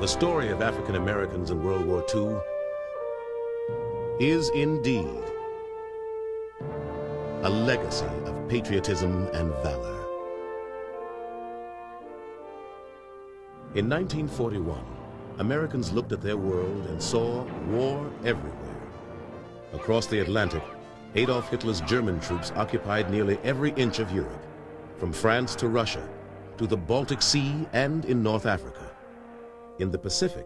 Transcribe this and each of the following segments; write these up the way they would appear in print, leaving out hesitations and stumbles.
The story of African Americans in World War II is indeed a legacy of patriotism and valor. In 1941, Americans looked at their world and saw war everywhere. Across the Atlantic, Adolf Hitler's German troops occupied nearly every inch of Europe, from France to Russia, to the Baltic Sea and in North Africa. In the Pacific,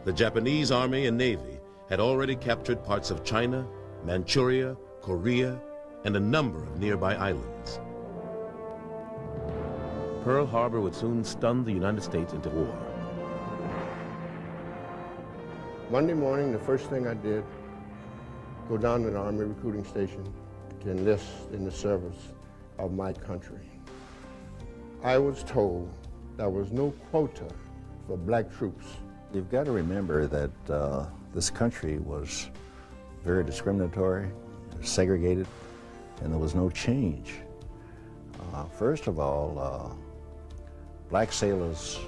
the Japanese Army and Navy had already captured parts of China, Manchuria, Korea, and a number of nearby islands. Pearl Harbor would soon stun the United States into war. Monday morning, the first thing I did, go down to the Army recruiting station to enlist in the service of my country. I was told there was no quota for black troops. You've got to remember that this country was very discriminatory, segregated, and there was no change. First of all, black sailors,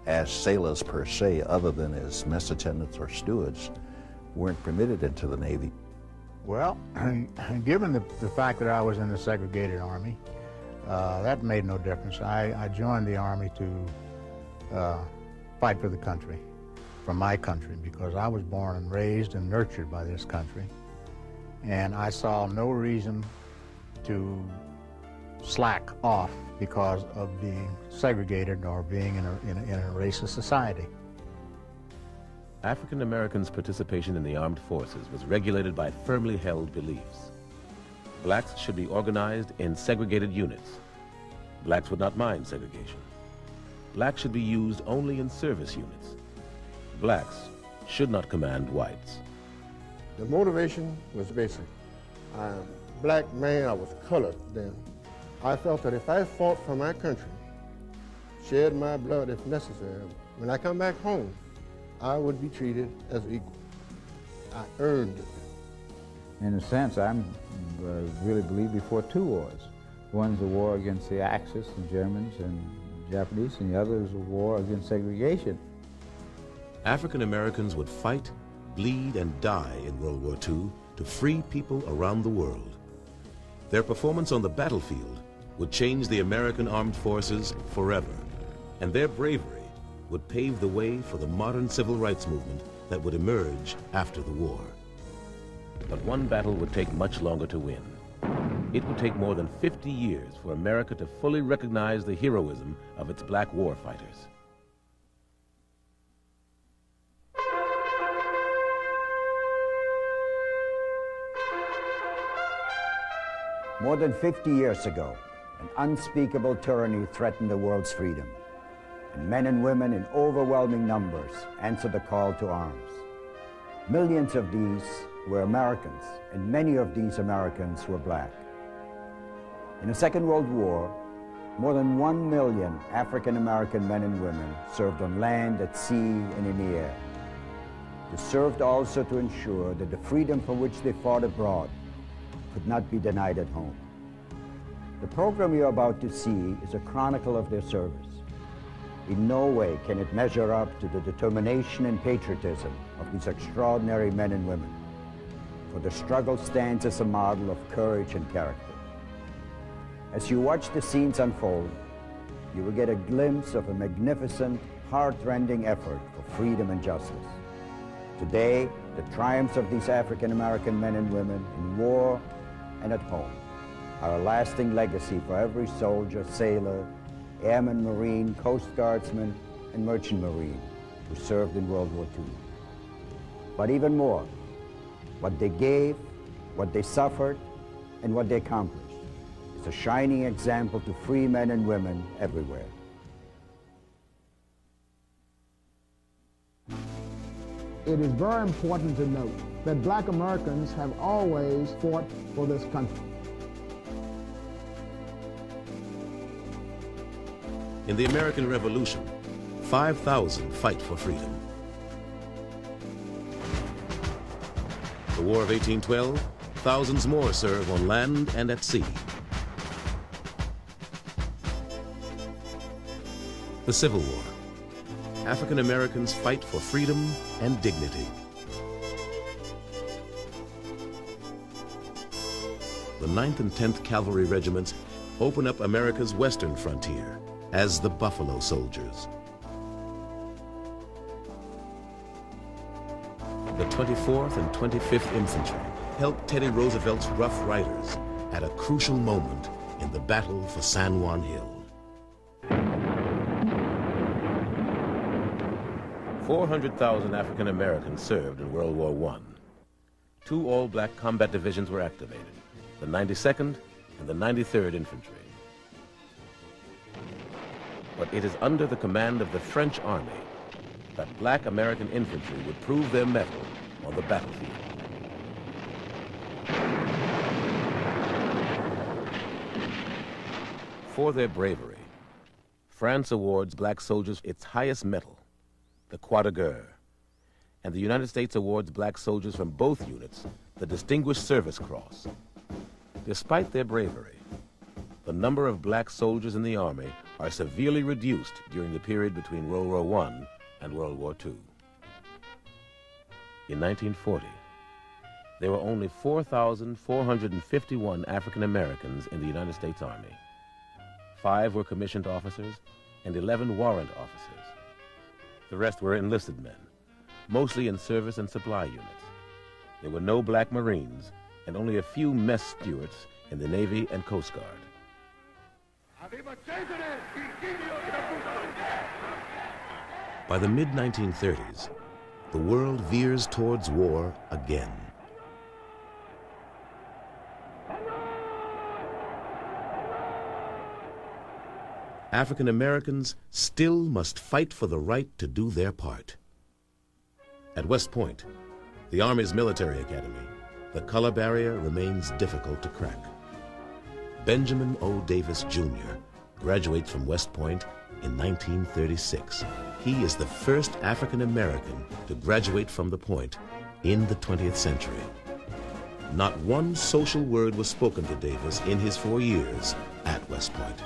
as sailors per se, other than as mess attendants or stewards, weren't permitted into the Navy. Well, given the fact that I was in the segregated Army, that made no difference. I joined the Army to fight for the country, for my country, because I was born and raised and nurtured by this country. And I saw no reason to slack off because of being segregated or being in a racist society. African Americans' participation in the armed forces was regulated by firmly held beliefs. Blacks should be organized in segregated units. Blacks would not mind segregation. Blacks should be used only in service units. Blacks should not command whites. The motivation was basic. I'm a black man, I was colored then. I felt that if I fought for my country, shed my blood if necessary, when I come back home, I would be treated as equal. I earned it. In a sense, I really believe before two wars. One's a war against the Axis, the Germans and Japanese, and the other is a war against segregation. African Americans would fight, bleed, and die in World War II to free people around the world. Their performance on the battlefield would change the American armed forces forever, and their bravery would pave the way for the modern civil rights movement that would emerge after the war. But one battle would take much longer to win. It would take more than 50 years for America to fully recognize the heroism of its black warfighters. More than 50 years ago, an unspeakable tyranny threatened the world's freedom, and men and women in overwhelming numbers answered the call to arms. Millions of these were Americans, and many of these Americans were black. In the Second World War, more than 1 million African-American men and women served on land, at sea, and in the air. They served also to ensure that the freedom for which they fought abroad could not be denied at home. The program you're about to see is a chronicle of their service. In no way can it measure up to the determination and patriotism of these extraordinary men and women, for the struggle stands as a model of courage and character. As you watch the scenes unfold, you will get a glimpse of a magnificent, heart-rending effort for freedom and justice. Today, the triumphs of these African-American men and women in war and at home are a lasting legacy for every soldier, sailor, airman, Marine, Coast Guardsman, and Merchant Marine who served in World War II. But even more, what they gave, what they suffered, and what they accomplished is a shining example to free men and women everywhere. It is very important to note that black Americans have always fought for this country. In the American Revolution, 5,000 fight for freedom. The War of 1812, thousands more serve on land and at sea. The Civil War. African Americans fight for freedom and dignity. The 9th and 10th Cavalry Regiments open up America's western frontier as the Buffalo Soldiers. The 24th and 25th Infantry helped Teddy Roosevelt's Rough Riders at a crucial moment in the battle for San Juan Hill. 400,000 African Americans served in World War I. 2 all-black combat divisions were activated, the 92nd and the 93rd Infantry. But it is under the command of the French Army that black American infantry would prove their mettle on the battlefield. For their bravery, France awards black soldiers its highest medal, the Croix de Guerre, and the United States awards black soldiers from both units the Distinguished Service Cross. Despite their bravery, the number of black soldiers in the Army are severely reduced during the period between World War I and World War II. In 1940, there were only 4,451 African Americans in the United States Army. 5 were commissioned officers and 11 warrant officers. The rest were enlisted men, mostly in service and supply units. There were no black Marines and only a few mess stewards in the Navy and Coast Guard. By the mid-1930s, the world veers towards war again. African Americans still must fight for the right to do their part. At West Point, the Army's military academy, the color barrier remains difficult to crack. Benjamin O. Davis, Jr. graduates from West Point in 1936. He is the first African American to graduate from the Point in the 20th century. Not one social word was spoken to Davis in his 4 years at West Point.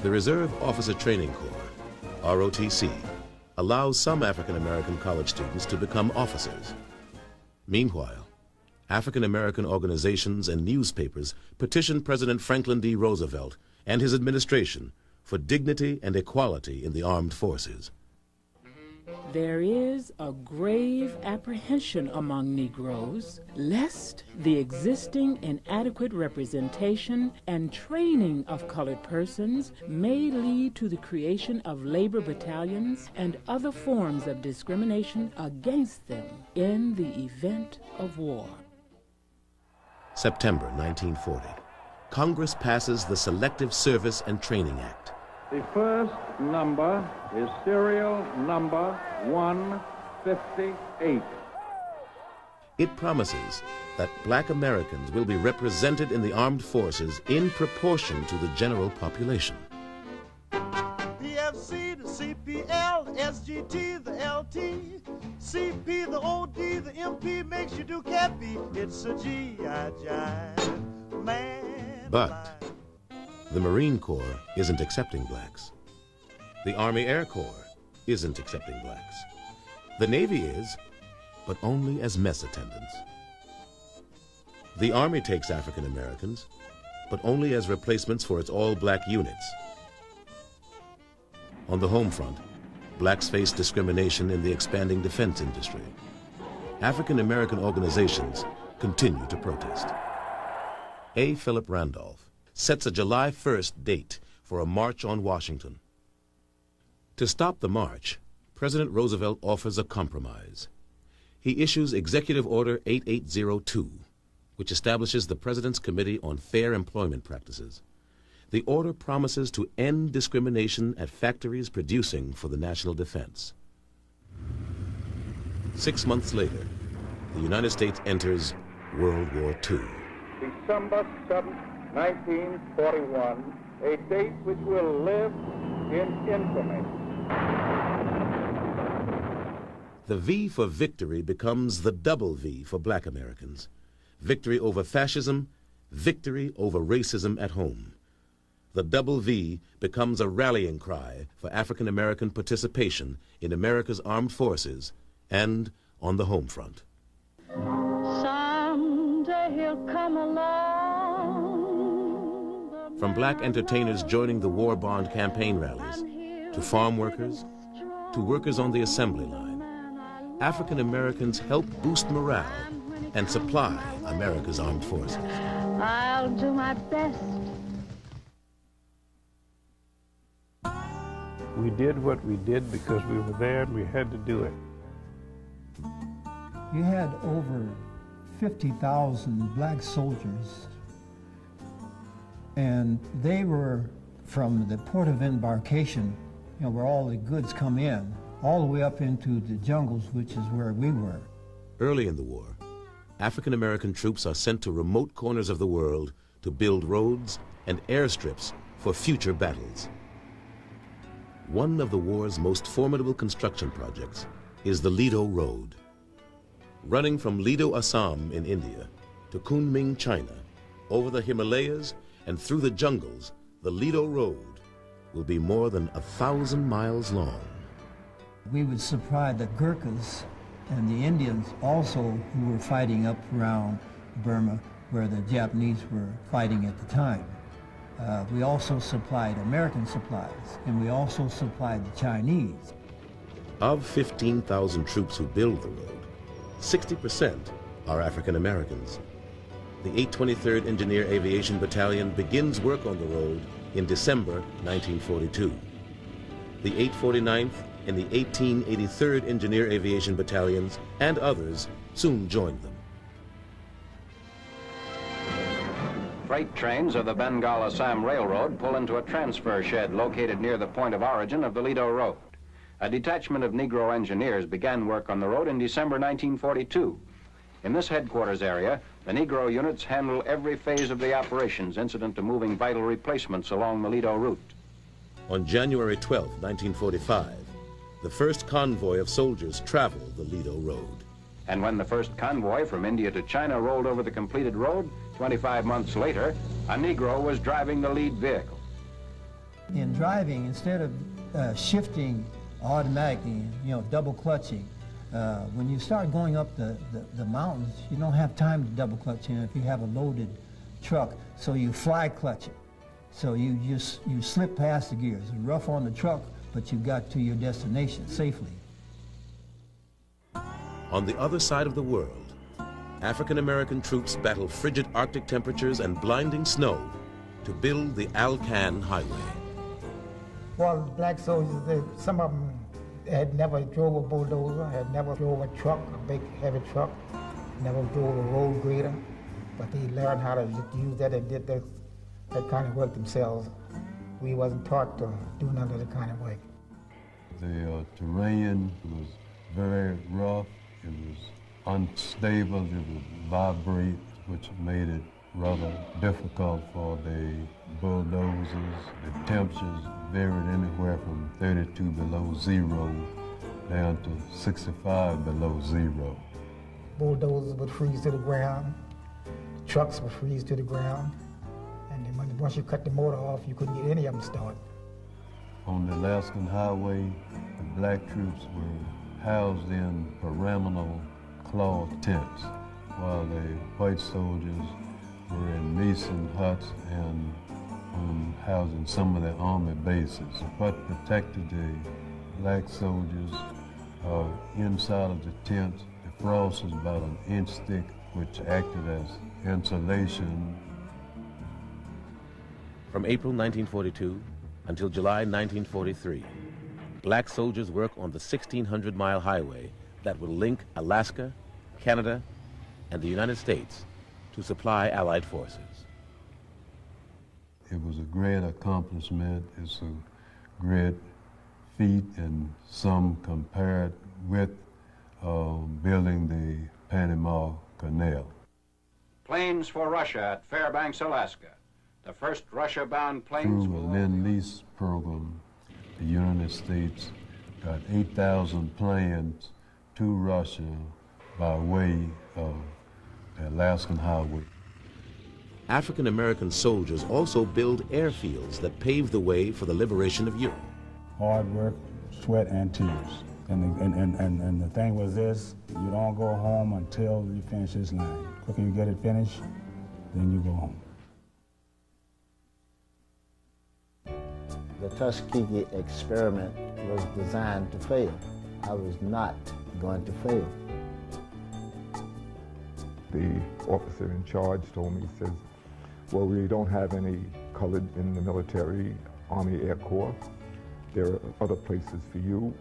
The Reserve Officer Training Corps, ROTC, allows some African American college students to become officers. Meanwhile, African American organizations and newspapers petitioned President Franklin D. Roosevelt and his administration for dignity and equality in the armed forces. There is a grave apprehension among Negroes lest the existing inadequate representation and training of colored persons may lead to the creation of labor battalions and other forms of discrimination against them in the event of war. September 1940, Congress passes the Selective Service and Training Act. The first number is serial number 158. It promises that black Americans will be represented in the armed forces in proportion to the general population. PFC, the CPL, SGT, the LT, CP, the OD, the MP makes you do cappy. It's a G.I. jive, man. But the Marine Corps isn't accepting blacks. The Army Air Corps isn't accepting blacks. The Navy is, but only as mess attendants. The Army takes African Americans, but only as replacements for its all-black units. On the home front, blacks face discrimination in the expanding defense industry. African American organizations continue to protest. A. Philip Randolph sets a July 1st date for a march on Washington. To stop the march, President Roosevelt offers a compromise. He issues Executive Order 8802, which establishes the President's Committee on Fair Employment Practices. The order promises to end discrimination at factories producing for the national defense. 6 months later, the United States enters World War II. December 7th, 1941, a date which will live in infamy. The V for victory becomes the double V for black Americans. Victory over fascism, victory over racism at home. the Double V becomes a rallying cry for African American participation in America's armed forces and on the home front. Someday he'll come along. From black entertainers joining the war bond campaign rallies, to farm workers, to workers on the assembly line, African Americans help boost morale and supply America's armed forces. I'll do my best. We did what we did because we were there and we had to do it. You had over 50,000 black soldiers, and they were from the port of embarkation, where all the goods come in, all the way up into the jungles, which is where we were. Early in the war, African American troops are sent to remote corners of the world to build roads and airstrips for future battles. One of the war's most formidable construction projects is the Lido Road. Running from Lido, Assam in India to Kunming, China, over the Himalayas and through the jungles, the Lido Road will be more than 1,000 miles long. We would supply the Gurkhas and the Indians also who were fighting up around Burma, where the Japanese were fighting at the time. We also supplied American supplies, and we also supplied the Chinese. Of 15,000 troops who build the road, 60% are African Americans. The 823rd Engineer Aviation Battalion begins work on the road in December 1942. The 849th and the 1883rd Engineer Aviation Battalions and others soon joined them. Freight trains of the Bengal-Assam Railroad pull into a transfer shed located near the point of origin of the Lido Road. A detachment of Negro engineers began work on the road in December 1942. In this headquarters area, the Negro units handle every phase of the operations incident to moving vital replacements along the Lido route. On January 12, 1945, the first convoy of soldiers traveled the Lido Road. And when the first convoy from India to China rolled over the completed road, 25 months later, a Negro was driving the lead vehicle. In driving, instead of shifting automatically, double clutching, when you start going up the mountains, you don't have time to double clutch if you have a loaded truck, so you fly clutch it. So you slip past the gears, rough on the truck, but you got to your destination safely. On the other side of the world, African American troops battle frigid Arctic temperatures and blinding snow to build the Alcan Highway. Well, black soldiers, some of them had never drove a bulldozer, had never drove a truck, a big heavy truck, never drove a road grader, but they learned how to use that and did that kind of work themselves. We wasn't taught to do none of that kind of work. The terrain was very rough, it was unstable, it would vibrate, which made it rather difficult for the bulldozers. The temperatures varied anywhere from 32 below zero down to 65 below zero. Bulldozers would freeze to the ground, trucks would freeze to the ground, and then once you cut the motor off, you couldn't get any of them started. On the Alaskan Highway, the black troops were housed in pyramidal cloth tents, while the white soldiers were in mason huts and housed in some of the army bases. What protected the black soldiers inside of the tent, the frost was about an inch thick, which acted as insulation. From April 1942 until July 1943, black soldiers work on the 1,600-mile highway that will link Alaska, Canada, and the United States to supply Allied forces. It was a great accomplishment. It's a great feat, and some compare it with building the Panama Canal. Planes for Russia at Fairbanks, Alaska. The first Russia-bound planes Through a Lend-Lease program, the United States got 8,000 planes to Russia by way of the Alaskan Highway. African American soldiers also build airfields that paved the way for the liberation of Europe. Hard work, sweat, and tears. And the thing was this: you don't go home until you finish this line. The quicker you get it finished, then you go home. The Tuskegee experiment was designed to fail. I was not going to fail. The officer in charge told me, he says, well, we don't have any colored in the military, Army Air Corps. There are other places for you,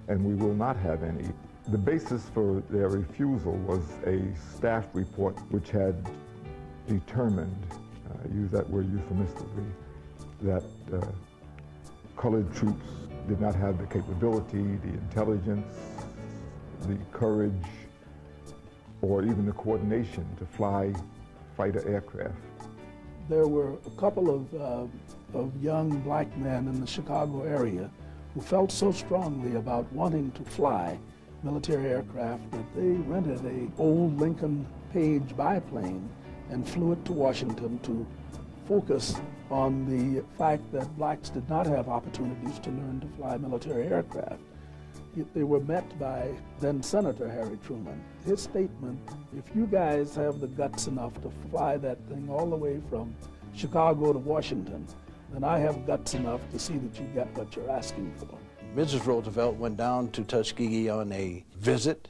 and we will not have any. The basis for their refusal was a staff report which had determined, use that word euphemistically, that colored troops did not have the capability, the intelligence, the courage, or even the coordination to fly fighter aircraft. There were a couple of young black men in the Chicago area who felt so strongly about wanting to fly military aircraft that they rented an old Lincoln Page biplane and flew it to Washington to focus on the fact that blacks did not have opportunities to learn to fly military aircraft. They were met by then Senator Harry Truman. His statement, if you guys have the guts enough to fly that thing all the way from Chicago to Washington, then I have guts enough to see that you get what you're asking for. Mrs. Roosevelt went down to Tuskegee on a visit,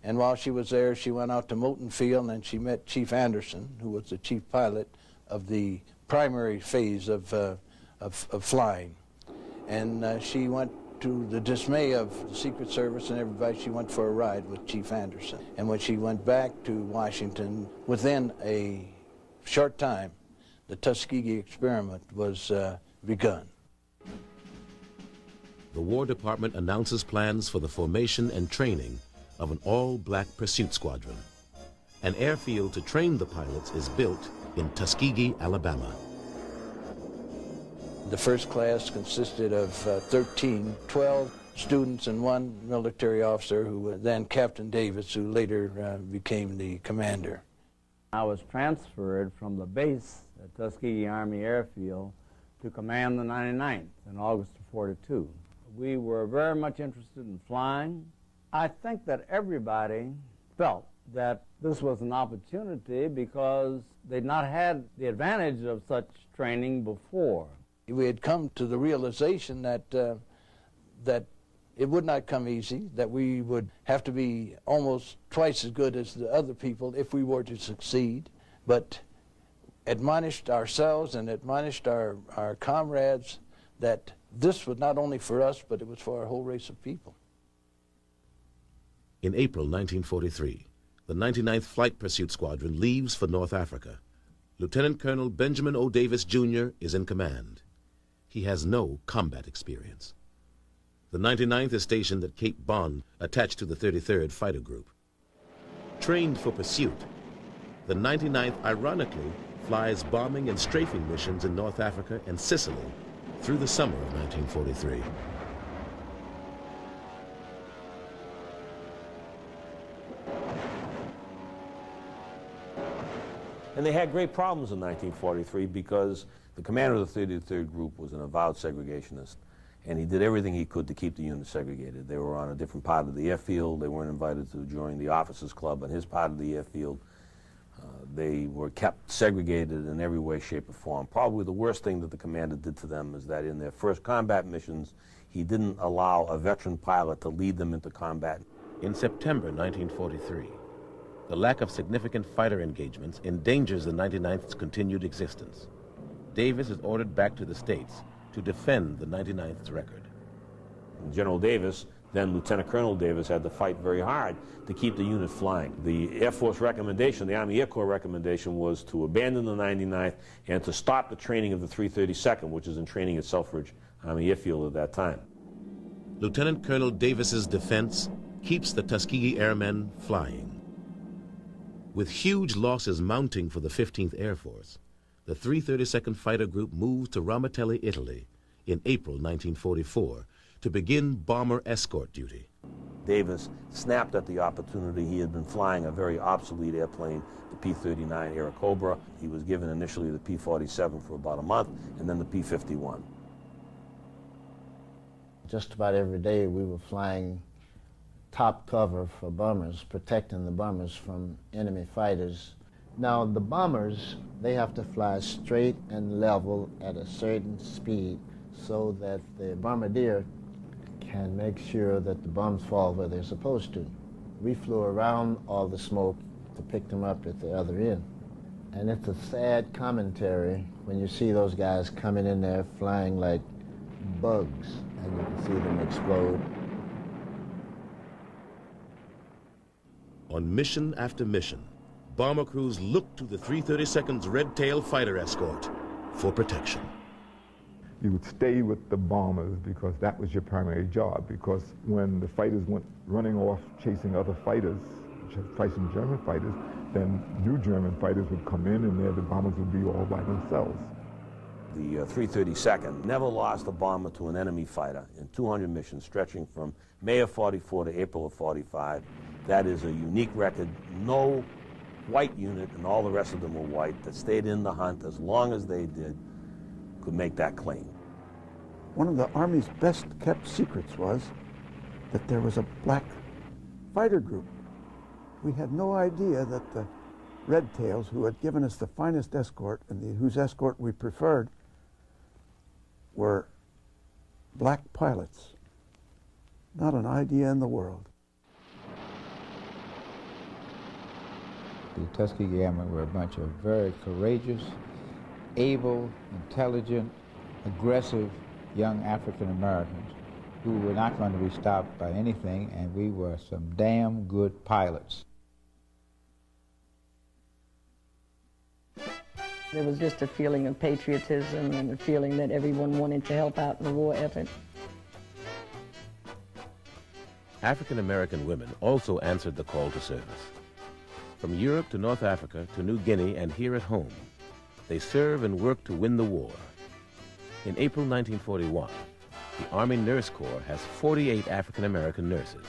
and while she was there, she went out to Moulton Field and she met Chief Anderson, who was the chief pilot of the primary phase of flying. And she went, to the dismay of the Secret Service and everybody, she went for a ride with Chief Anderson. And when she went back to Washington, within a short time, the Tuskegee experiment was begun. The War Department announces plans for the formation and training of an all-black pursuit squadron. An airfield to train the pilots is built in Tuskegee, Alabama. The first class consisted of 12 students and one military officer, who was then Captain Davis, who later became the commander. I was transferred from the base at Tuskegee Army Airfield to command the 99th in August of '42. We were very much interested in flying. I think that everybody felt that this was an opportunity because they'd not had the advantage of such training before. We had come to the realization that that it would not come easy, that we would have to be almost twice as good as the other people if we were to succeed, but admonished ourselves and admonished our comrades that this was not only for us, but it was for our whole race of people. In April 1943, the 99th Flight Pursuit Squadron leaves for North Africa. Lieutenant Colonel Benjamin O. Davis, Jr. is in command. He has no combat experience. The 99th is stationed at Cape Bon, attached to the 33rd Fighter Group. Trained for pursuit, the 99th ironically flies bombing and strafing missions in North Africa and Sicily through the summer of 1943. And they had great problems in 1943 because the commander of the 33rd Group was an avowed segregationist, and he did everything he could to keep the unit segregated. They were on a different part of the airfield. They weren't invited to join the officers' club on his part of the airfield. They were kept segregated in every way, shape, or form. Probably the worst thing that the commander did to them is that in their first combat missions, he didn't allow a veteran pilot to lead them into combat. In September 1943, the lack of significant fighter engagements endangers the 99th's continued existence. Davis is ordered back to the States to defend the 99th's record. General Davis, then Lieutenant Colonel Davis, had to fight very hard to keep the unit flying. The Air Force recommendation, the Army Air Corps recommendation, was to abandon the 99th and to stop the training of the 332nd, which is in training at Selfridge Army Airfield at that time. Lieutenant Colonel Davis's defense keeps the Tuskegee Airmen flying. With huge losses mounting for the 15th Air Force, the 332nd Fighter Group moved to Ramatelli, Italy in April 1944 to begin bomber escort duty. Davis snapped at the opportunity. He had been flying a very obsolete airplane, the P-39 Airacobra. He was given initially the P-47 for about a month, and then the P-51. Just about every day we were flying top cover for bombers, protecting the bombers from enemy fighters. Now the bombers, they have to fly straight and level at a certain speed so that the bombardier can make sure that the bombs fall where they're supposed to. We flew around all the smoke to pick them up at the other end. And it's a sad commentary when you see those guys coming in there flying like bugs, and you can see them explode. On mission after mission, bomber crews looked to the 332nd's Red Tail fighter escort for protection. You would stay with the bombers because that was your primary job, because when the fighters went running off chasing other fighters, fighting German fighters, then new German fighters would come in and there the bombers would be all by themselves. The 332nd never lost a bomber to an enemy fighter in 200 missions stretching from May of 44 to April of 45. That is a unique record. No white unit, and all the rest of them were white, that stayed in the hunt as long as they did could make that claim. One of the Army's best kept secrets was that there was a black fighter group. We had no idea that the Red Tails, who had given us the finest escort and whose escort we preferred, were black pilots. Not an idea in the world. The Tuskegee Airmen were a bunch of very courageous, able, intelligent, aggressive young African Americans who were not going to be stopped by anything, and we were some damn good pilots. There was just a feeling of patriotism and a feeling that everyone wanted to help out in the war effort. African American women also answered the call to service. From Europe to North Africa to New Guinea and here at home, they serve and work to win the war. In April 1941, the Army Nurse Corps has 48 African American nurses.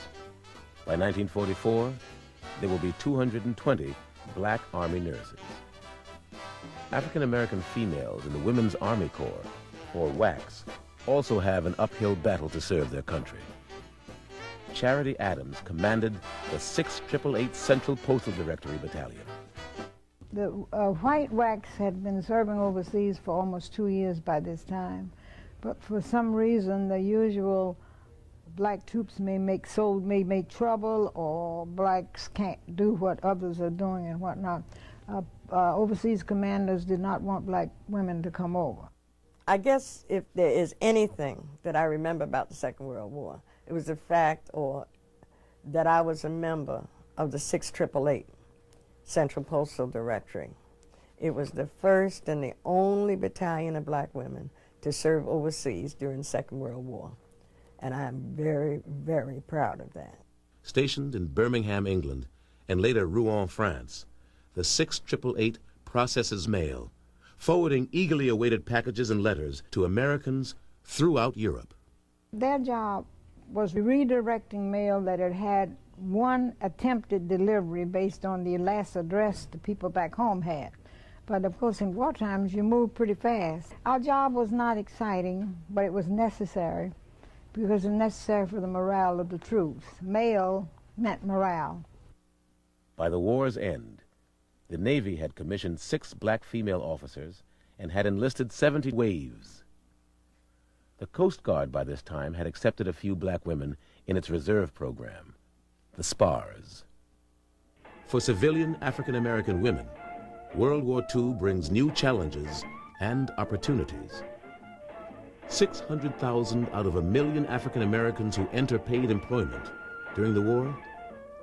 By 1944, there will be 220 black Army nurses. African American females in the Women's Army Corps, or WACs, also have an uphill battle to serve their country. Charity Adams commanded the 688 Central Postal Directory Battalion. The white WACs had been serving overseas for almost 2 years by this time, but for some reason the usual black troops may make trouble, or blacks can't do what others are doing and whatnot. Overseas commanders did not want black women to come over. I guess if there is anything that I remember about the Second World War, it was the fact that I was a member of the 6888 Central Postal Directory. It was the first and the only battalion of black women to serve overseas during the Second World War. And I'm very, very proud of that. Stationed in Birmingham, England, and later Rouen, France, the 6888 processes mail, forwarding eagerly awaited packages and letters to Americans throughout Europe. Their job was redirecting mail that had had one attempted delivery based on the last address the people back home had. But of course in war times you move pretty fast. Our job was not exciting, but it was necessary, because it was necessary for the morale of the troops. Mail meant morale. By the war's end, the Navy had commissioned 6 black female officers and had enlisted 70 waves. The Coast Guard by this time had accepted a few black women in its reserve program, the SPARS. For civilian African American women, World War II brings new challenges and opportunities. 600,000 out of 1 million African Americans who enter paid employment during the war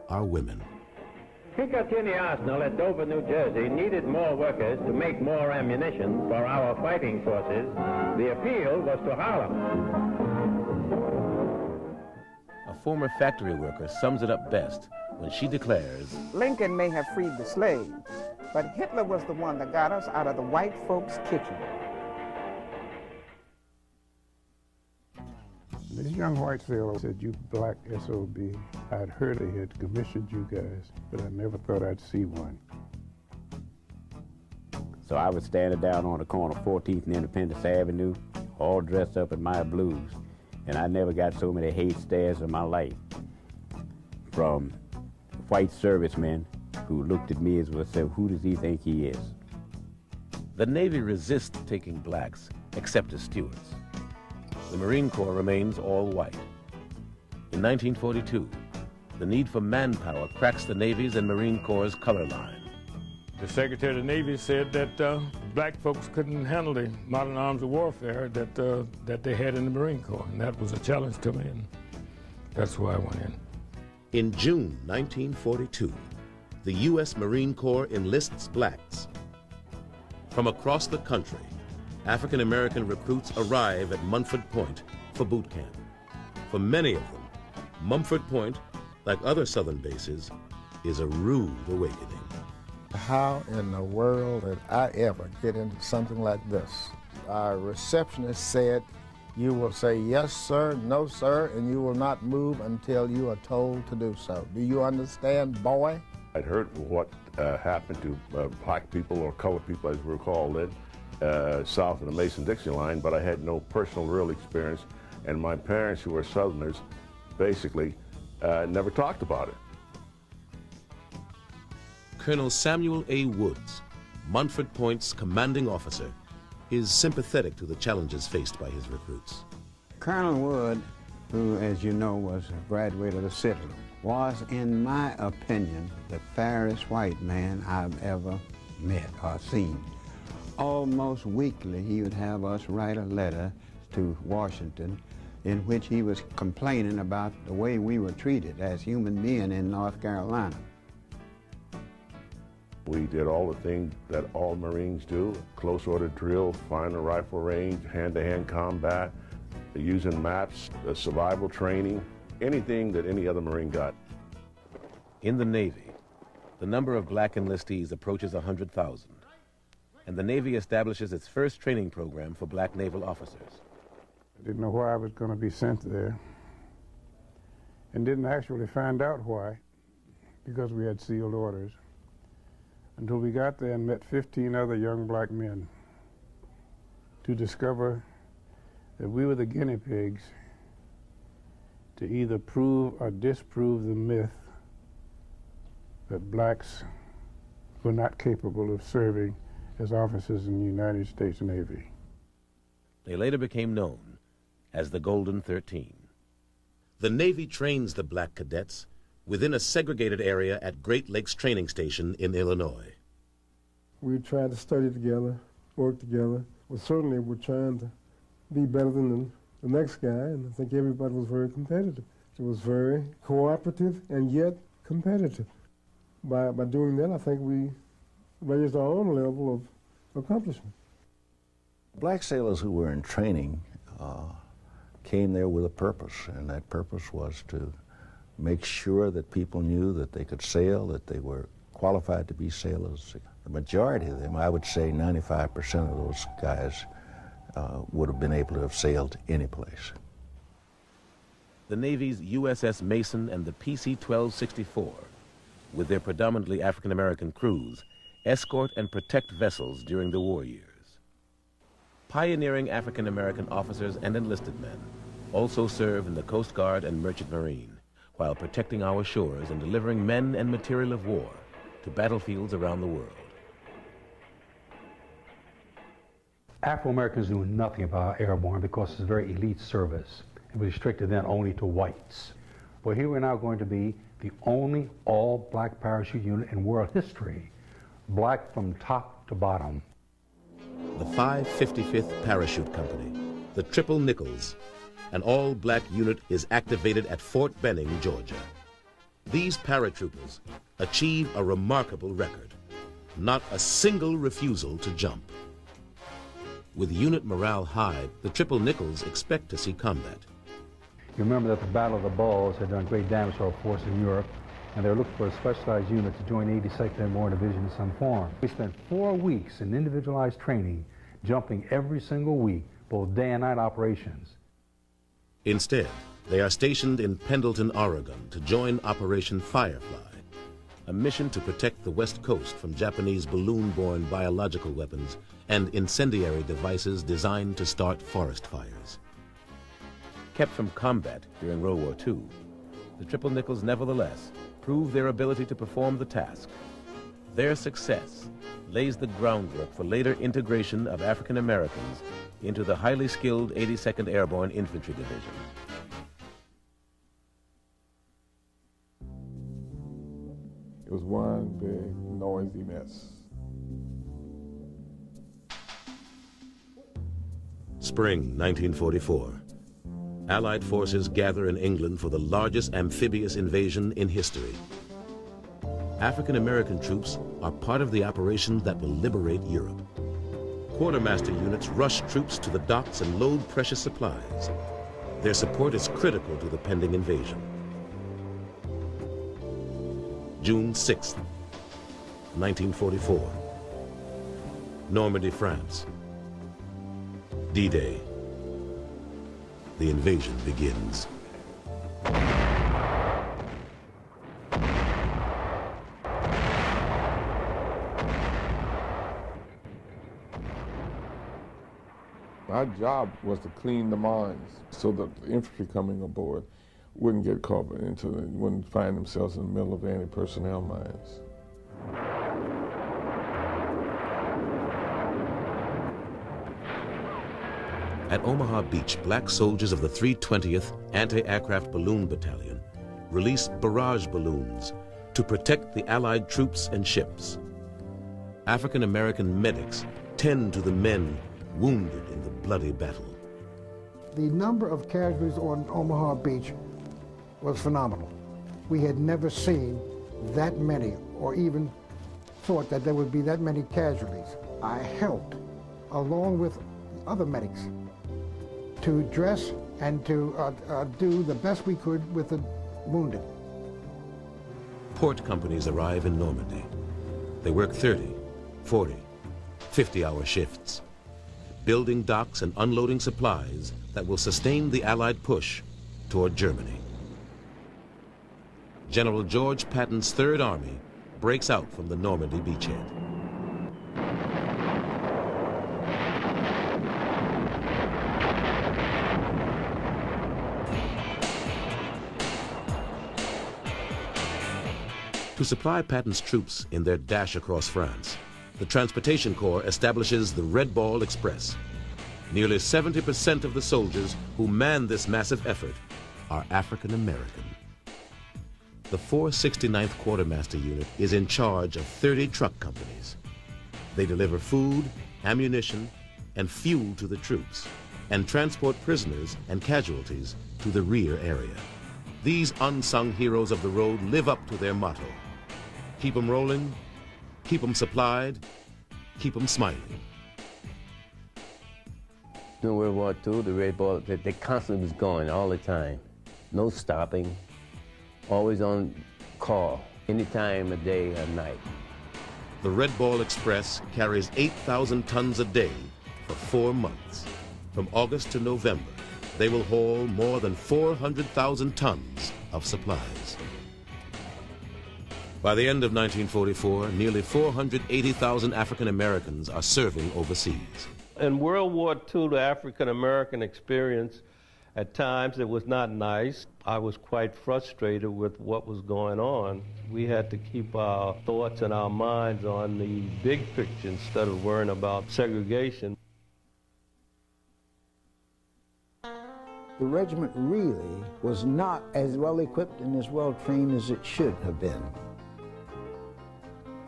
are women. Picatinny Arsenal at Dover, New Jersey needed more workers to make more ammunition for our fighting forces. The appeal was to Harlem. A former factory worker sums it up best when she declares, Lincoln may have freed the slaves, but Hitler was the one that got us out of the white folks' kitchen. This young white sailor said, "You black SOB. I'd heard they had commissioned you guys, but I never thought I'd see one." So I was standing down on the corner of 14th and Independence Avenue, all dressed up in my blues, and I never got so many hate stares in my life from white servicemen who looked at me as well and said, "Who does he think he is?" The Navy resists taking blacks, except as stewards. The Marine Corps remains all white. In 1942, the need for manpower cracks the Navy's and Marine Corps' color line. The Secretary of the Navy said that black folks couldn't handle the modern arms of warfare that they had in the Marine Corps, and that was a challenge to me, and that's why I went in. In June 1942, the U.S. Marine Corps enlists blacks. From across the country, African-American recruits arrive at Munford Point for boot camp. For many of them, Mumford Point, like other Southern bases, is a rude awakening. How in the world did I ever get into something like this? Our receptionist said, "You will say yes, sir, no, sir, and you will not move until you are told to do so. Do you understand, boy?" I'd heard what happened to black people, or colored people as we were called then, south of the Mason-Dixie line, but I had no personal real experience, and my parents, who were Southerners, basically never talked about it. Colonel Samuel A. Woods, Munford Point's commanding officer, is sympathetic to the challenges faced by his recruits. Colonel Wood, who, as you know, was a graduate of the Citadel, was, in my opinion, the fairest white man I've ever met or seen. Almost weekly, he would have us write a letter to Washington in which he was complaining about the way we were treated as human beings in North Carolina. We did all the things that all Marines do: close order drill, find a rifle range, hand-to-hand combat, using maps, survival training, anything that any other Marine got. In the Navy, the number of black enlistees approaches 100,000, and the Navy establishes its first training program for black naval officers. I didn't know why I was going to be sent there, and didn't actually find out why, because we had sealed orders, until we got there and met 15 other young black men to discover that we were the guinea pigs to either prove or disprove the myth that blacks were not capable of serving as officers in the United States Navy. They later became known as the Golden 13. The Navy trains the black cadets within a segregated area at Great Lakes Training Station in Illinois. We tried to study together, work together. Well, certainly we're trying to be better than the next guy, and I think everybody was very competitive. It was very cooperative and yet competitive. By doing that, I think we raised our own level of accomplishment. Black sailors who were in training came there with a purpose, and that purpose was to make sure that people knew that they could sail, that they were qualified to be sailors. The majority of them, I would say 95% of those guys, would have been able to have sailed any place. The Navy's USS Mason and the PC-1264, with their predominantly African-American crews, escort and protect vessels during the war years. Pioneering African-American officers and enlisted men also serve in the Coast Guard and Merchant Marine, while protecting our shores and delivering men and material of war to battlefields around the world. Afro-Americans knew nothing about airborne because it's a very elite service. It was restricted then only to whites. Well, here we're now going to be the only all-black parachute unit in world history, black from top to bottom. The 555th Parachute Company, the Triple Nickels, an all-black unit is activated at Fort Benning, Georgia. These paratroopers achieve a remarkable record: not a single refusal to jump. With unit morale high, the Triple Nickels expect to see combat. You remember that the Battle of the Bulge had done great damage to our force in Europe, and they were looking for a specialized unit to join 82nd Airborne Division in some form. We spent 4 weeks in individualized training, jumping every single week, both day and night operations. Instead, they are stationed in Pendleton, Oregon to join Operation Firefly, a mission to protect the West Coast from Japanese balloon-borne biological weapons and incendiary devices designed to start forest fires. Kept from combat during World War II, the Triple Nickels nevertheless proved their ability to perform the task. Their success lays the groundwork for later integration of African Americans into the highly skilled 82nd Airborne Infantry Division. It was one big noisy mess. Spring 1944. Allied forces gather in England for the largest amphibious invasion in history. African-American troops are part of the operation that will liberate Europe. Quartermaster units rush troops to the docks and load precious supplies. Their support is critical to the pending invasion. June 6th, 1944. Normandy, France. D-Day. The invasion begins. My job was to clean the mines so that the infantry coming aboard wouldn't get caught into, wouldn't find themselves in the middle of anti-personnel mines. At Omaha Beach, black soldiers of the 320th Anti-Aircraft Balloon Battalion release barrage balloons to protect the Allied troops and ships. African-American medics tend to the men wounded in the bloody battle. The number of casualties on Omaha Beach was phenomenal. We had never seen that many, or even thought that there would be that many casualties. I helped, along with other medics, to dress and to do the best we could with the wounded. Port companies arrive in Normandy. They work 30, 40, 50-hour shifts, building docks and unloading supplies that will sustain the Allied push toward Germany. General George Patton's Third Army breaks out from the Normandy beachhead. To supply Patton's troops in their dash across France, the Transportation Corps establishes the Red Ball Express. Nearly 70% of the soldiers who man this massive effort are African American. The 469th Quartermaster Unit is in charge of 30 truck companies. They deliver food, ammunition, and fuel to the troops, and transport prisoners and casualties to the rear area. These unsung heroes of the road live up to their motto: keep 'em rolling, keep 'em supplied, keep 'em smiling. During World War II, the Red Ball, they constantly was going all the time. No stopping, always on call, any time of day or night. The Red Ball Express carries 8,000 tons a day for 4 months. From August to November, they will haul more than 400,000 tons of supplies. By the end of 1944, nearly 480,000 African Americans are serving overseas. In World War II, the African American experience, at times it was not nice. I was quite frustrated with what was going on. We had to keep our thoughts and our minds on the big picture instead of worrying about segregation. The regiment really was not as well equipped and as well trained as it should have been.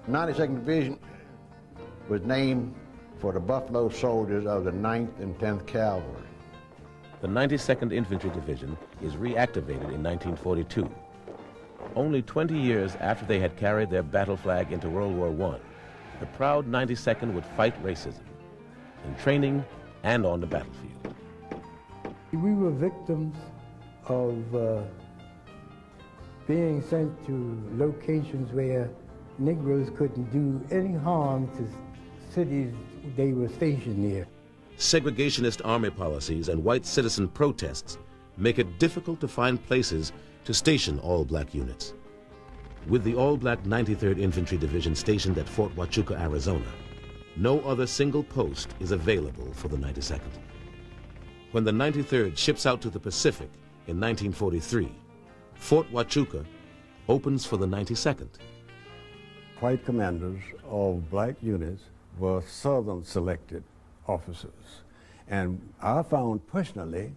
92nd Division was named for the Buffalo soldiers of the 9th and 10th Cavalry. The 92nd Infantry Division is reactivated in 1942. Only 20 years after they had carried their battle flag into World War I, the proud 92nd would fight racism, in training and on the battlefield. We were victims of being sent to locations where Negroes couldn't do any harm to cities they were stationed near. Segregationist army policies and white citizen protests make it difficult to find places to station all-black units. With the all-black 93rd Infantry Division stationed at Fort Huachuca, Arizona, no other single post is available for the 92nd. When the 93rd ships out to the Pacific in 1943, Fort Huachuca opens for the 92nd. White commanders of black units were Southern selected officers. And I found personally,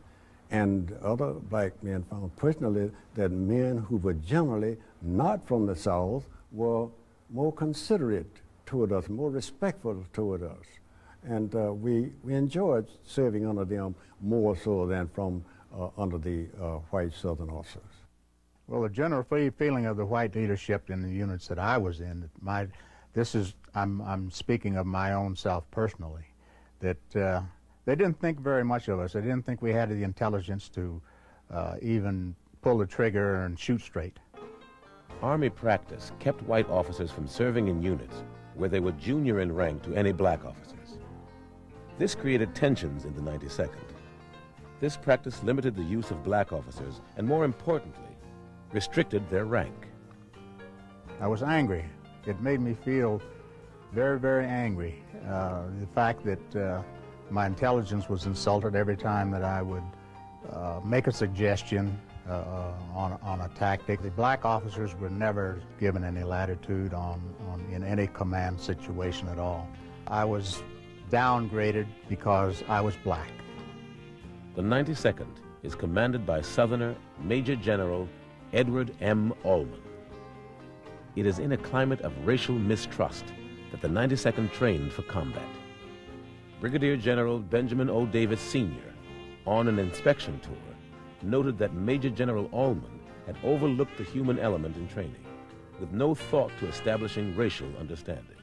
and other black men found personally, that men who were generally not from the South were more considerate toward us, more respectful toward us. And we enjoyed serving under them more so than from under the white Southern officers. Well, the general feeling of the white leadership in the units that I was in, I'm speaking of my own self personally, that they didn't think very much of us. They didn't think we had the intelligence to even pull the trigger and shoot straight. Army practice kept white officers from serving in units where they were junior in rank to any black officers. This created tensions in the 92nd. This practice limited the use of black officers and, more importantly, restricted their rank. I was angry. It made me feel very, very angry. The fact that my intelligence was insulted every time that I would make a suggestion on a tactic. The black officers were never given any latitude in any command situation at all. I was downgraded because I was black. The 92nd is commanded by Southerner Major General Edward M. Allman. It is in a climate of racial mistrust that the 92nd trained for combat. Brigadier General Benjamin O. Davis Sr., on an inspection tour, noted that Major General Allman had overlooked the human element in training, with no thought to establishing racial understanding.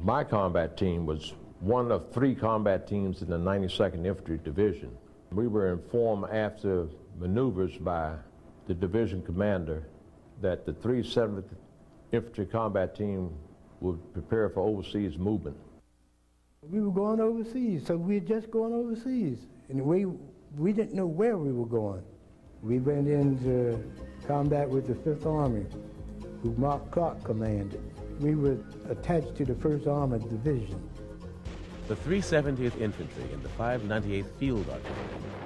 My combat team was one of 3 combat teams in the 92nd Infantry Division. We were informed after maneuvers by the division commander that the 370th Infantry Combat Team would prepare for overseas movement. We were going overseas, so we were just going overseas. And we didn't know where we were going. We went into combat with the 5th Army, who Mark Clark commanded. We were attached to the 1st Armored Division. The 370th Infantry and the 598th Field Artillery,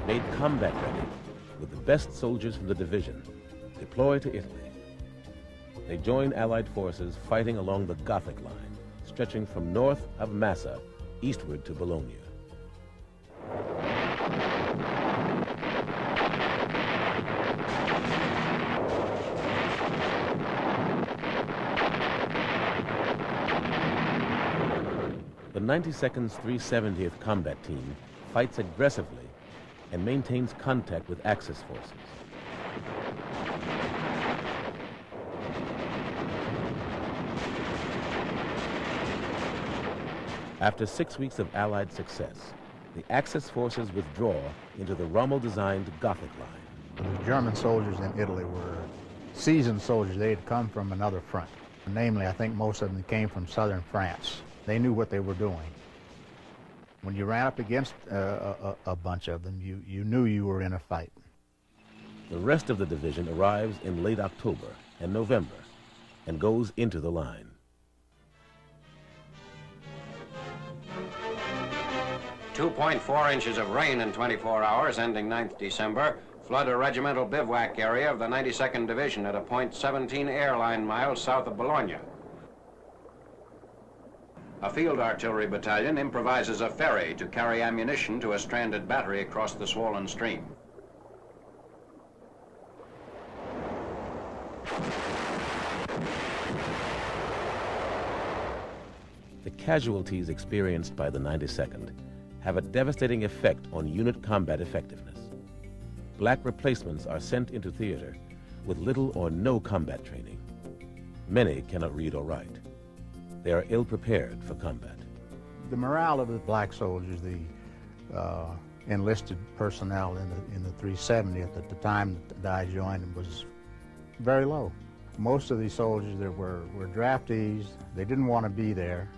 made combat ready with the best soldiers from the division, deployed to Italy. They joined Allied forces fighting along the Gothic Line, stretching from north of Massa eastward to Bologna. The 92nd's 370th Combat Team fights aggressively and maintains contact with Axis forces. After 6 weeks of Allied success, the Axis forces withdraw into the Rommel-designed Gothic Line. The German soldiers in Italy were seasoned soldiers. They had come from another front. Namely, I think most of them came from southern France. They knew what they were doing. When you ran up against a bunch of them, you knew you were in a fight. The rest of the division arrives in late October and November and goes into the line. .4 inches of rain in 24 hours, ending 9th December, flood a regimental bivouac area of the 92nd Division at a point 17 airline miles south of Bologna. A field artillery battalion improvises a ferry to carry ammunition to a stranded battery across the swollen stream. The casualties experienced by the 92nd have a devastating effect on unit combat effectiveness. Black replacements are sent into theater with little or no combat training. Many cannot read or write. They are ill-prepared for combat. The morale of the black soldiers, the enlisted personnel in the 370th at the time that I joined was very low. Most of these soldiers that were draftees, they didn't want to be there.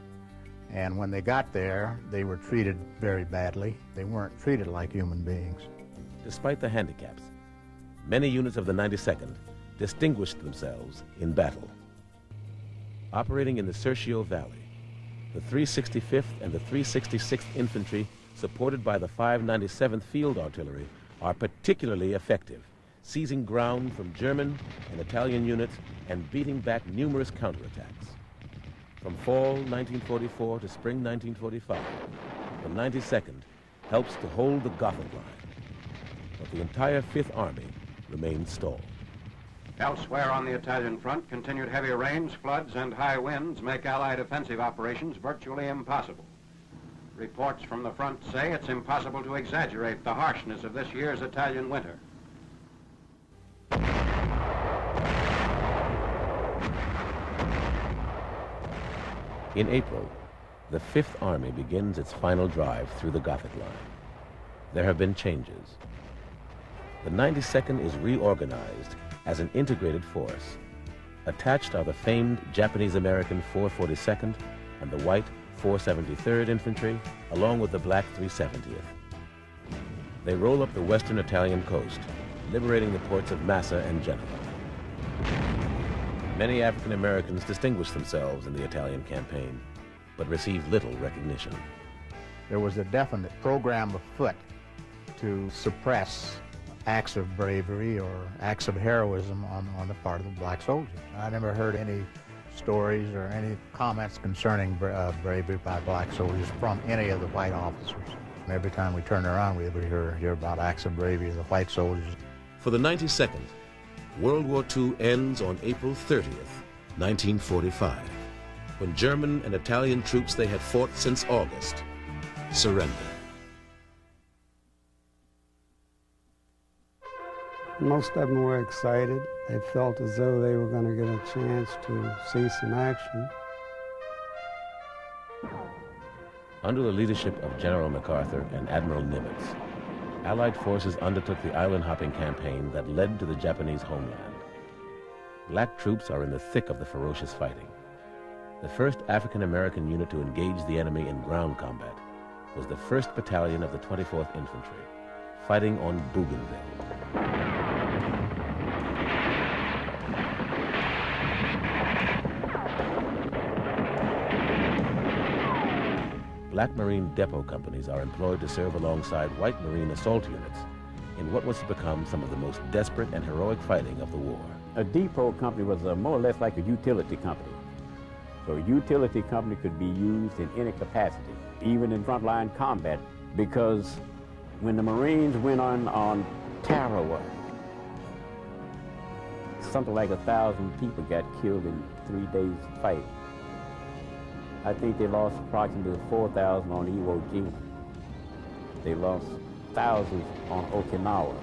And when they got there, they were treated very badly. They weren't treated like human beings. despite the handicaps, many units of the 92nd distinguished themselves in battle. Operating in the Serchio Valley, the 365th and the 366th Infantry, supported by the 597th Field Artillery, are particularly effective, seizing ground from German and Italian units and beating back numerous counterattacks. From fall 1944 to spring 1945, the 92nd helps to hold the Gothic line, but the entire Fifth Army remains stalled. Elsewhere on the Italian front, continued heavy rains, floods, and high winds make Allied offensive operations virtually impossible. Reports from the front say it's impossible to exaggerate the harshness of this year's Italian winter. In April, the Fifth Army begins its final drive through the Gothic line. There have been changes. The 92nd is reorganized as an integrated force. Attached are the famed Japanese-American 442nd and the white 473rd Infantry, along with the black 370th. They roll up the western Italian coast, liberating the ports of Massa and Genoa. Many African Americans distinguished themselves in the Italian campaign, but received little recognition. There was a definite program afoot to suppress acts of bravery or acts of heroism on the part of the black soldiers. I never heard any stories or any comments concerning bravery by black soldiers from any of the white officers. And every time we turned around, we would hear about acts of bravery of the white soldiers. For the 92nd, World War II ends on April 30th, 1945, when German and Italian troops they had fought since August surrender. Most of them were excited. They felt as though they were going to get a chance to see some action. Under the leadership of General MacArthur and Admiral Nimitz, Allied forces undertook the island-hopping campaign that led to the Japanese homeland. Black troops are in the thick of the ferocious fighting. The first African-American unit to engage the enemy in ground combat was the 1st Battalion of the 24th Infantry, fighting on Bougainville. Black Marine depot companies are employed to serve alongside white Marine assault units in what was to become some of the most desperate and heroic fighting of the war. A depot company was more or less like a utility company. So a utility company could be used in any capacity, even in frontline combat, because when the Marines went on Tarawa, something like 1,000 people got killed in 3 days fight. I think they lost approximately 4,000 on Iwo Jima. They lost thousands on Okinawa.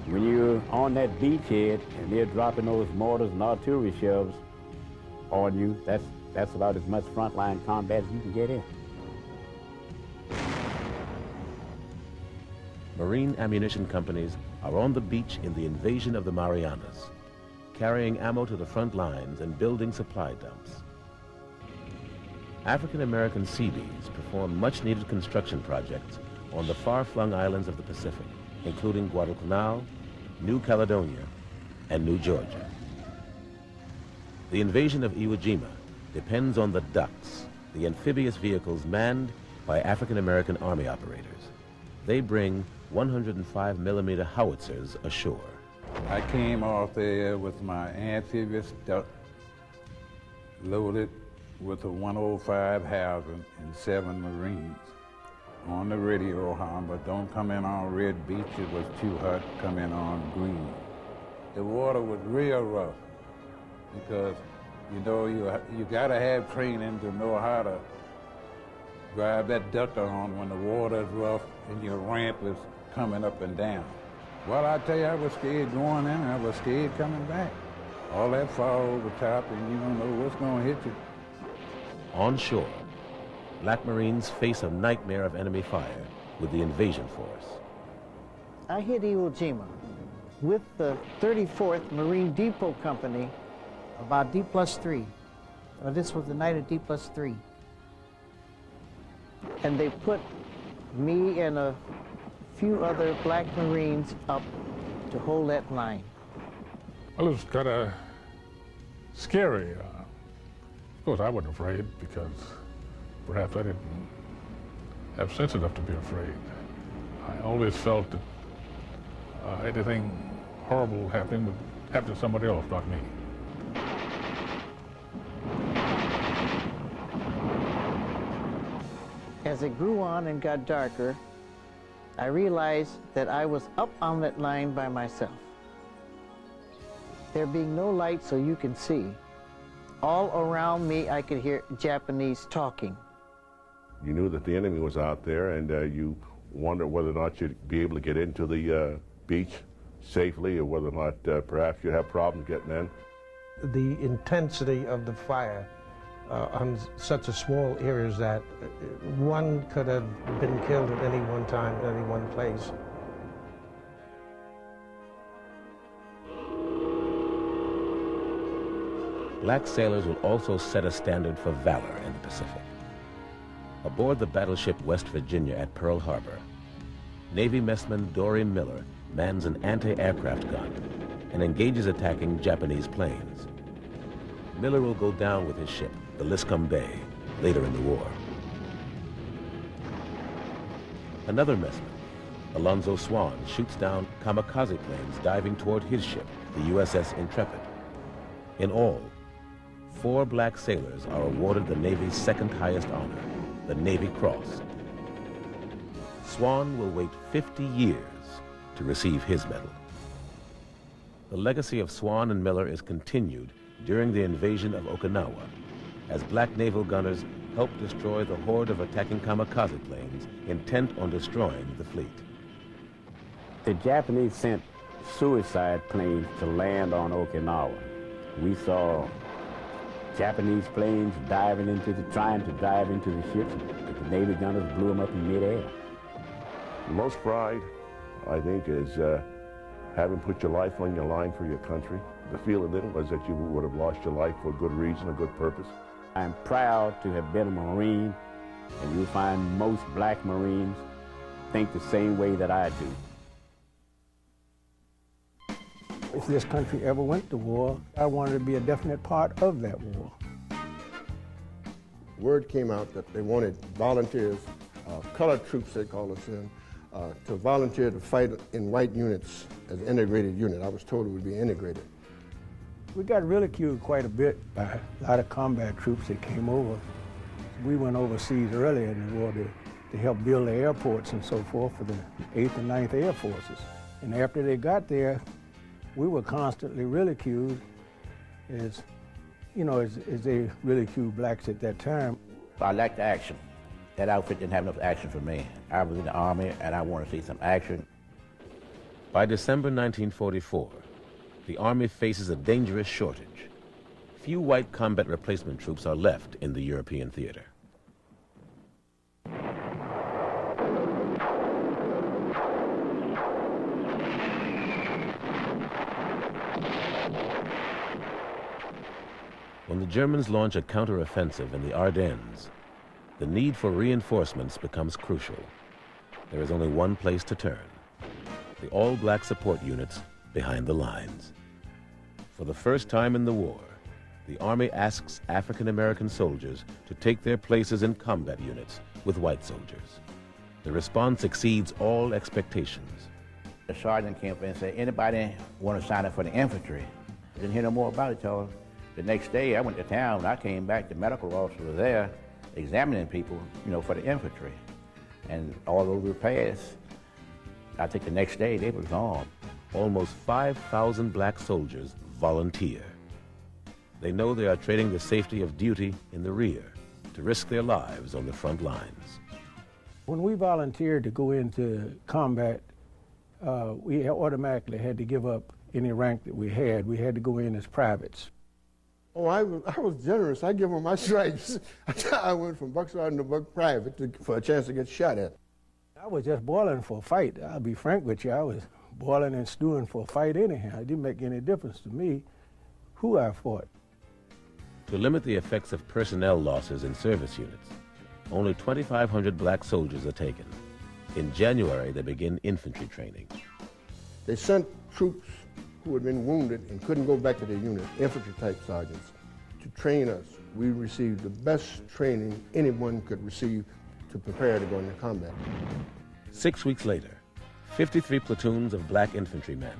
When you're on that beachhead and they're dropping those mortars and artillery shells on you, that's about as much frontline combat as you can get in. Marine ammunition companies are on the beach in the invasion of the Marianas, carrying ammo to the front lines and building supply dumps. African-American Seabees perform much-needed construction projects on the far-flung islands of the Pacific, including Guadalcanal, New Caledonia, and New Georgia. The invasion of Iwo Jima depends on the ducks, the amphibious vehicles manned by African-American Army operators. They bring 105mm howitzers ashore. I came off there with my amphibious duck loaded with a 105 Hauser and 7 Marines. On the radio, but don't come in on Red Beach, it was too hot, come in on Green. The water was real rough because, you know, you gotta have training to know how to drive that duck on when the water is rough and your ramp is coming up and down. Well, I tell you, I was scared going in and I was scared coming back. All that fall over top and you don't know what's gonna hit you. On shore, Black Marines face a nightmare of enemy fire with the invasion force. I hit Iwo Jima with the 34th Marine Depot Company about D+3. This was the night of D+3. And they put me and a few other black Marines up to hold that line. Well, it was kind of scary. Of course, I wasn't afraid because perhaps I didn't have sense enough to be afraid. I always felt that anything horrible happening would happen to somebody else, not me. As it grew on and got darker, I realized that I was up on that line by myself. There being no light so you can see, all around me I could hear Japanese talking. You knew that the enemy was out there, and you wondered whether or not you'd be able to get into the beach safely, or whether or not perhaps you'd have problems getting in. The intensity of the fire on such a small area is that one could have been killed at any one time, at any one place. Black sailors will also set a standard for valor in the Pacific. Aboard the battleship West Virginia at Pearl Harbor, Navy messman Dorian Miller mans an anti-aircraft gun and engages attacking Japanese planes. Miller will go down with his ship, the Liscum Bay, later in the war. Another messman, Alonzo Swan, shoots down kamikaze planes diving toward his ship, the USS Intrepid. In all, 4 black sailors are awarded the Navy's second highest honor, the Navy Cross. Swan will wait 50 years to receive his medal. The legacy of Swan and Miller is continued during the invasion of Okinawa, as black naval gunners helped destroy the horde of attacking kamikaze planes intent on destroying the fleet. The Japanese sent suicide planes to land on Okinawa. We saw Japanese planes trying to dive into the ships, but the Navy gunners blew them up in midair. Most pride, I think, is having put your life on your line for your country. The feeling then was that you would have lost your life for a good reason, a good purpose. I'm proud to have been a Marine, and you'll find most black Marines think the same way that I do. If this country ever went to war, I wanted to be a definite part of that war. Word came out that they wanted volunteers, colored troops they call us in, to volunteer to fight in white units as an integrated unit. I was told it would be integrated. We got ridiculed quite a bit by a lot of combat troops that came over. We went overseas earlier in the war to help build the airports and so forth for the 8th and 9th Air Forces. And after they got there, we were constantly ridiculed as they ridiculed blacks at that time. I liked action. That outfit didn't have enough action for me. I was in the Army and I want to see some action. By December 1944, the Army faces a dangerous shortage. Few white combat replacement troops are left in the European theater. When the Germans launch a counteroffensive in the Ardennes, the need for reinforcements becomes crucial. There is only one place to turn: the all-black support units behind the lines. For the first time in the war, the Army asks African-American soldiers to take their places in combat units with white soldiers. The response exceeds all expectations. The sergeant came up and said, anybody want to sign up for the infantry? I didn't hear no more about it till the next day. I went to town. I came back, the medical officer was there examining people, for the infantry. And all those were passed. I think the next day they were gone. Almost 5,000 black soldiers volunteer. They know they are trading the safety of duty in the rear to risk their lives on the front lines. When we volunteered to go into combat, we automatically had to give up any rank that we had. We had to go in as privates. Oh, I was generous. I give them my stripes. I went from buck sergeant to buck private for a chance to get shot at. I was just boiling for a fight. I'll be frank with you. I was boiling and stewing for a fight anyhow. It didn't make any difference to me who I fought. To limit the effects of personnel losses in service units, only 2,500 black soldiers are taken. In January, they begin infantry training. They sent troops who had been wounded and couldn't go back to their unit, infantry-type sergeants, to train us. We received the best training anyone could receive to prepare to go into combat. 6 weeks later, 53 platoons of black infantrymen,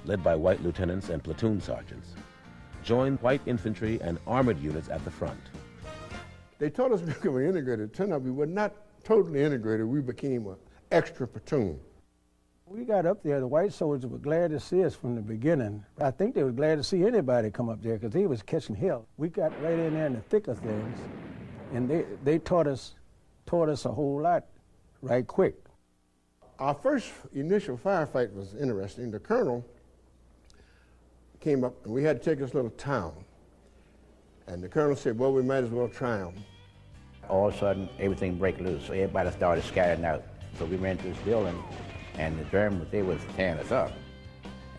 led by white lieutenants and platoon sergeants, joined white infantry and armored units at the front. They told us we became integrated. It turned out we were not totally integrated. We became an extra platoon. We got up there, the white soldiers were glad to see us from the beginning. I think they were glad to see anybody come up there because they was catching hell. We got right in there in the thick of things, and they taught us a whole lot right quick. Our first initial firefight was interesting. The colonel came up, and we had to take this little town. And the colonel said, well, we might as well try them. All of a sudden, everything break loose, so everybody started scattering out. So we ran to this building, and the Germans, they was tearing us up.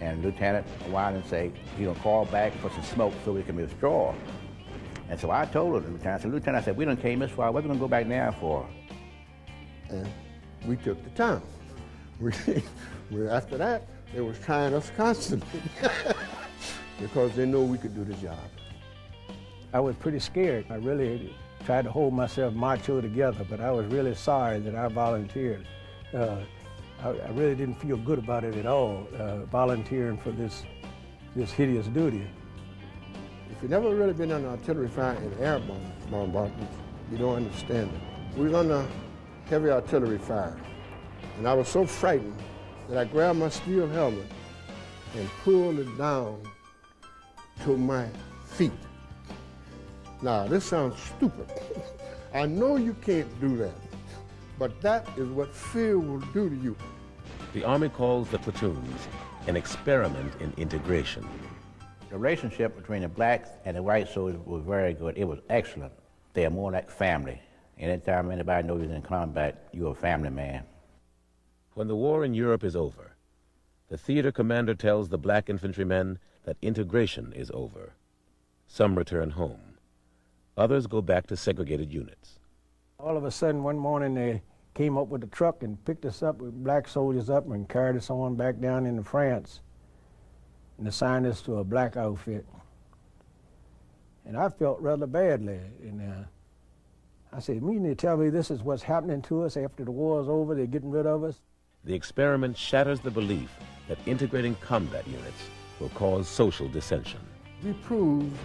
And Lieutenant Wyland said, call back for some smoke so we can withdraw. And so I told the Lieutenant, I said, we done came this far, what are we gonna go back now for? And we took the town. After that, they was trying us constantly because they knew we could do the job. I was pretty scared. I really tried to hold myself macho together, but I was really sorry that I volunteered. I really didn't feel good about it at all, volunteering for this hideous duty. If you've never really been under artillery fire in air bombardments, you don't understand it. We were under heavy artillery fire, and I was so frightened that I grabbed my steel helmet and pulled it down to my feet. Now, this sounds stupid. I know you can't do that, but that is what fear will do to you. The Army calls the platoons an experiment in integration. The relationship between the blacks and the white soldiers was very good. It was excellent. They are more like family. Anytime anybody knows you're in combat, you're a family man. When the war in Europe is over, the theater commander tells the black infantrymen that integration is over. Some return home. Others go back to segregated units. All of a sudden, one morning, they came up with a truck and picked us up with black soldiers up and carried us on back down into France and assigned us to a black outfit. And I felt rather badly. And I said, you need to tell me this is what's happening to us after the war's over, they're getting rid of us? The experiment shatters the belief that integrating combat units will cause social dissension. We proved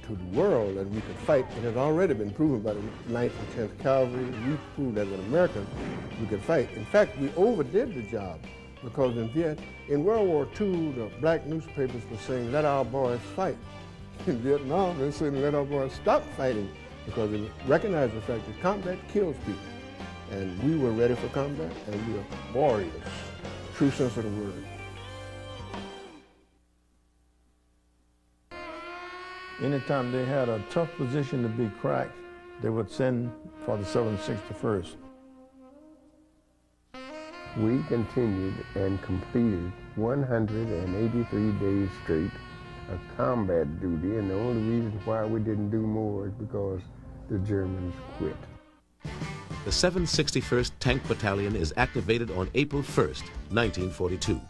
to the world that we could fight. It has already been proven by the 9th and 10th Cavalry. We proved as an American we could fight. In fact, we overdid the job because in World War II, the black newspapers were saying, let our boys fight. In Vietnam, they said, let our boys stop fighting because they recognized the fact that combat kills people. And we were ready for combat, and we were warriors, true sense of the word. Anytime they had a tough position to be cracked, they would send for the 761st. We continued and completed 183 days straight of combat duty, and the only reason why we didn't do more is because the Germans quit. The 761st Tank Battalion is activated on April 1st, 1942.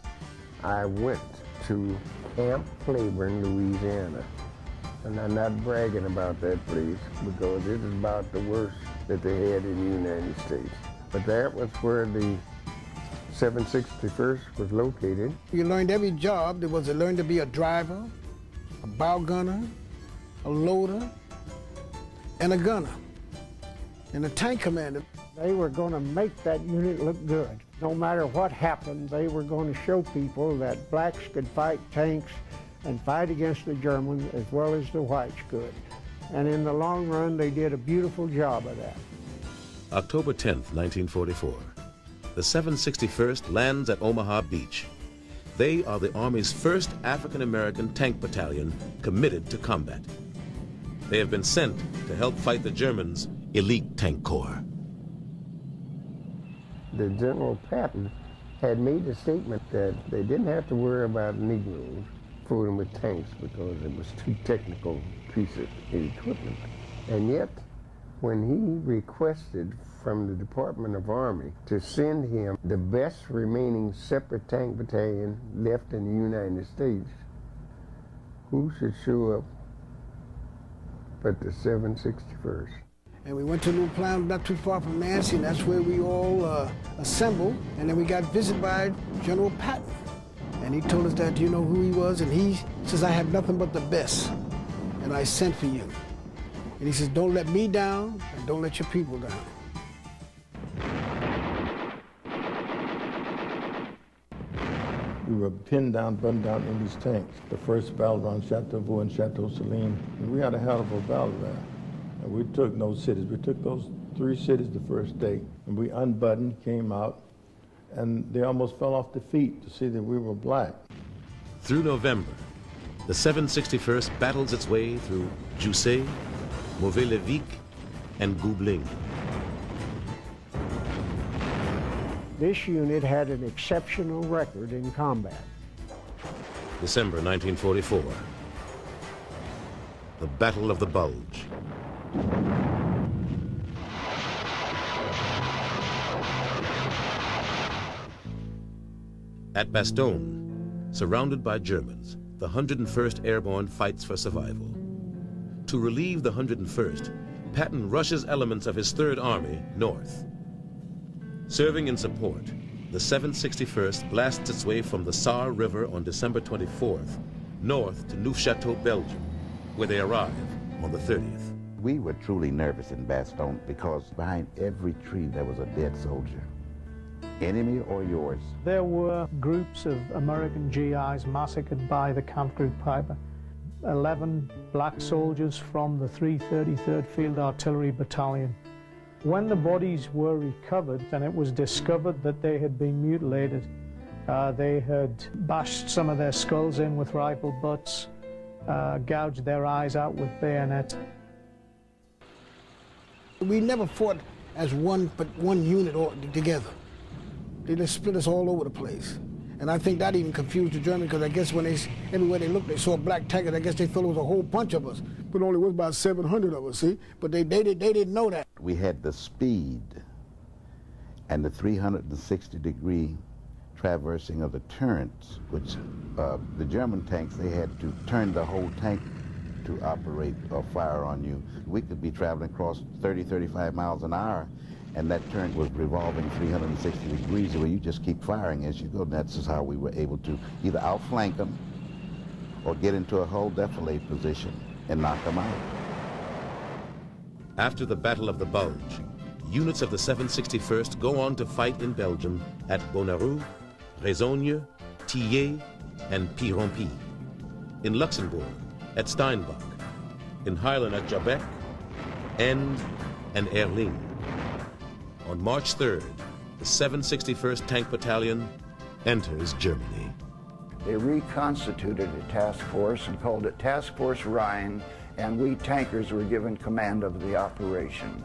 I went to Camp Claiborne, Louisiana. And I'm not bragging about that place because it is about the worst that they had in the United States. But that was where the 761st was located. You learned every job. There was to learn to be a driver, a bow gunner, a loader, and a gunner, and a tank commander. They were going to make that unit look good. No matter what happened, they were going to show people that blacks could fight tanks and fight against the Germans as well as the whites could. And in the long run, they did a beautiful job of that. October 10th, 1944. The 761st lands at Omaha Beach. They are the Army's first African-American tank battalion committed to combat. They have been sent to help fight the Germans' elite tank corps. The General Patton had made the statement that they didn't have to worry about Negroes fooling with tanks because it was too technical piece of equipment. And yet, When he requested from the Department of Army to send him the best remaining separate tank battalion left in the United States, who should show up but the 761st? And we went to a little plant not too far from Nancy, and that's where we all assembled. And then we got visited by General Patton. And he told us that, you know who he was? And he says, I have nothing but the best, and I sent for you. And he says, don't let me down, and don't let your people down. We were pinned down, buttoned down in these tanks. The first battle on Chateauveau and Chateau Saline. And we had a hell of a battle there. And we took those cities. We took those 3 cities the first day. And we unbuttoned, came out, and they almost fell off their feet to see that we were black. Through November, the 761st battles its way through Jussey, Mauvais-le-Vic, and Goubling. This unit had an exceptional record in combat. December 1944, the Battle of the Bulge. At Bastogne, surrounded by Germans, the 101st Airborne fights for survival. To relieve the 101st, Patton rushes elements of his 3rd Army north. Serving in support, the 761st blasts its way from the Sarre River on December 24th, north to Neufchâteau, Belgium, where they arrive on the 30th. We were truly nervous in Bastogne because behind every tree there was a dead soldier. Enemy or yours? There were groups of American GIs massacred by the camp group Piper. 11 black soldiers from the 333rd Field Artillery Battalion. When the bodies were recovered and it was discovered that they had been mutilated, they had bashed some of their skulls in with rifle butts, gouged their eyes out with bayonets. We never fought as one unit together. They just split us all over the place. And I think that even confused the Germans, because I guess when everywhere they looked, they saw black tankers. I guess they thought it was a whole bunch of us, but only was about 700 of us, see? But they didn't know that. We had the speed and the 360-degree traversing of the turrets, which the German tanks, they had to turn the whole tank to operate or fire on you. We could be traveling across 30, 35 miles an hour, and that turret was revolving 360 degrees where you just keep firing as you go. And that's just how we were able to either outflank them or get into a hull defilade position and knock them out. After the Battle of the Bulge, units of the 761st go on to fight in Belgium at Bonneroux, Raisogne, Tillet, and Pirompi. In Luxembourg, at Steinbach. In Highland at Jabec, End, and Erling. On March 3rd, the 761st Tank Battalion enters Germany. They reconstituted a task force and called it Task Force Rhine, and we tankers were given command of the operation.